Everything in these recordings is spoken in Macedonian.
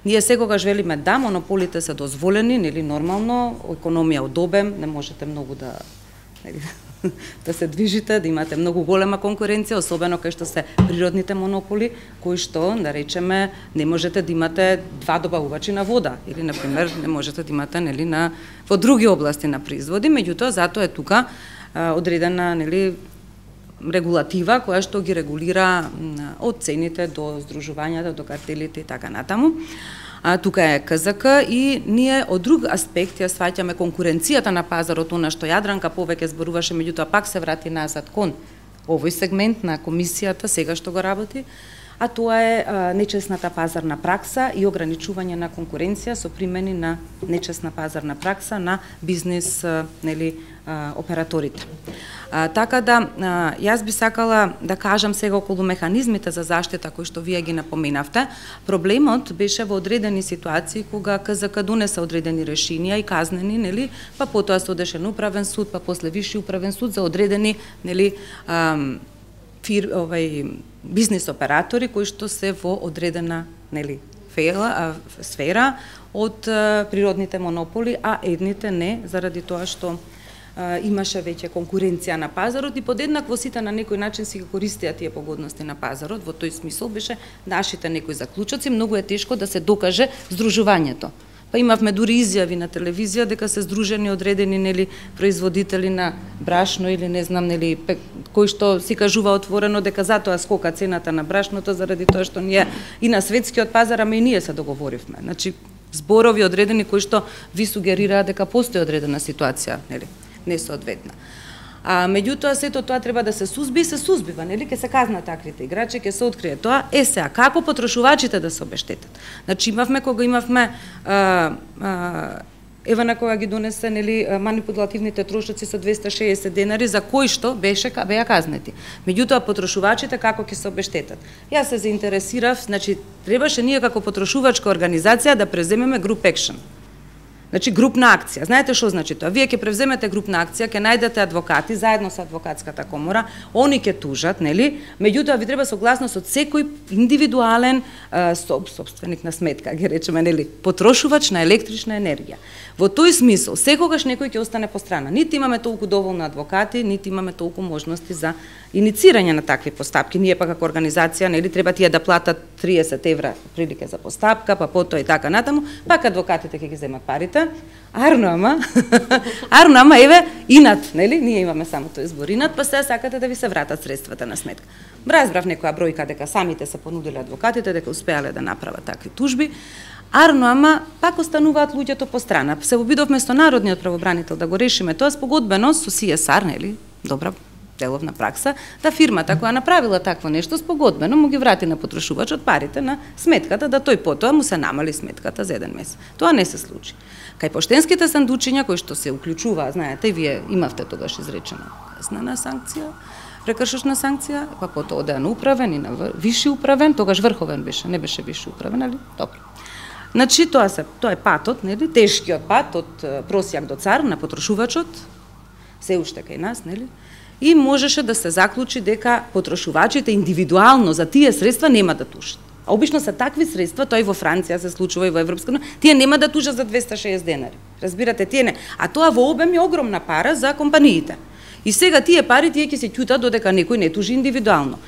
Ние секогаш велиме да, монополите се дозволени, нели нормално, економија од обем, не можете многу да нели, да се движите, да имате многу голема конкуренција, особено кај што се природните монополи, кои што, да речеме, не можете да имате два добавувачи на вода или на пример не можете да имате нели во други области на производи, меѓутоа затоа е тука одредена нели регулатива која што ги регулира од цените до здружувањата, до картелите и така натаму. Тука е КЗК и ние од друг аспект ја сваќаме конкуренцијата на пазарот, она што Јадранка повеќе зборуваше, меѓутоа пак се врати назад кон овој сегмент на комисијата сега што го работи, а тоа е нечесната пазарна пракса и ограничување на конкуренција со примени на нечесна пазарна пракса на бизнес нели операторите. Така да јас би сакала да кажам сега околу механизмите за заштита кои што вие ги напоменавте. Проблемот беше во одредени ситуации кога КЗК донесе одредени решенија и казнени, нели, па потоа се одеше на управен суд, па после висши управен суд за одредени, нели, бизнес оператори кои што се во одредена, нели, сфера од природните монополи, а едните не, заради тоа што имаше веќе конкуренција на пазарот и подеднакво сите на некој начин си ги користеа тие погодности на пазарот. Во тој смисол беше нашите некои заклучоци, многу е тешко да се докаже здружувањето. Па имавме дури изјави на телевизија дека се здружени одредени нели производители на брашно или не знам нели кои што си кажува отворено дека затоа скока цената на брашното заради тоа што ние и на светскиот пазар, ама и ние се договоривме. Значи зборови одредени кои што ви сугерираат дека постои одредена ситуација, нели, несоодветна. Меѓутоа сето тоа треба да се сузби и се сузбива, нели, ќе се казна таквите играчи, ќе се открие тоа. Сега како потрошувачите да се обештетат? Значи кога имавме Евана кога ги донесе нели манипулативните трошоци со 260 денари за кои што беа казнети. Меѓутоа потрошувачите како ќе се обештетат? Јас се заинтересирав, значи требаше ние како потрошувачка организација да преземеме груп екшн. Значи групна акција. Знаете што значи тоа? Вие ќе превземете групна акција, ќе најдете адвокати заедно со адвокатската комора, они ќе тужат, нели? Меѓутоа ви треба согласност од секој индивидуален сопственик на сметка, ги речеме, нели, потрошувач на електрична енергија. Во тој смисол, секогаш некој ќе остане по страна. Нити имаме толку доволно адвокати, нити имаме толку можности за иницирање на такви постапки. Ние па како организација, нели, треба тие да платат 30 евра прилike за постапка, па потоа и така натаму, пак адвокатите ќе ги земат парите. Арно ама еве инат, нели? Ние имаме само тој збор инат, па сега сакате да ви се вратат средствата на сметка. Разбрав некоја бројка дека самите се понудиле адвокатите, дека успеале да направат такви тужби. Арно ама пак остануваат луѓето по страна. Се обидовме со народниот правобранител да го решиме тоа спогодбено со CSR, нели? Добра деловна пракса, да фирмата која направила такво нешто спогодбено му ги врати на потрошувачот парите на сметката, да тој потоа му се намали сметката за еден месец. Тоа не се случи. Кај поштенските сандучиња кои што се уклучуваат, знаете, вие имавте тогаш изречена казнена санкција, прекршочна санкција, па потоа одеа на управен и на висши управен, тогаш врховен беше, не беше висши управен, али добро. Значи тоа е патот, нели, тешкиот пат од просјак до цар на потрошувачот, се уште кај нас, нели? И можеше да се заклучи дека потрошувачите индивидуално за тие средства нема да тужат. А обично се такви средства, тоа и во Франција се случува и во Европска унија, тие нема да тужат за 260 денари. Разбирате, тие не. А тоа во обем е огромна пара за компаниите. И сега тие пари тие ќе се ќутат додека некој не тужи индивидуално.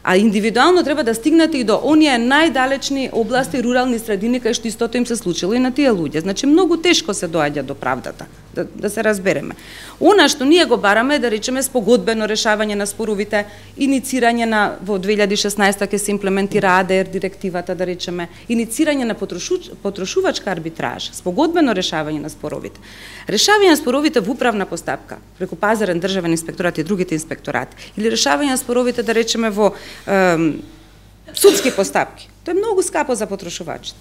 А индивидуално треба да стигнете и до оние најдалечни области, рурални средини кај што истото им се случило и на тие луѓе. Значи многу тешко се доаѓа до правдата, да се разбереме. Она што ние го бараме е да речеме спогодбено решавање на споровите, иницирање на во 2016 ќе се имплементира АДР директивата, да речеме, иницирање на потрошувачка арбитраж, спогодбено решавање на споровите. Решавање на споровите во управна постапка преку пазарен државен инспекторат и другите инспекторати или решавање на споровите, да речеме, во судски постапки. Тоа е многу скапо за потрошувачите.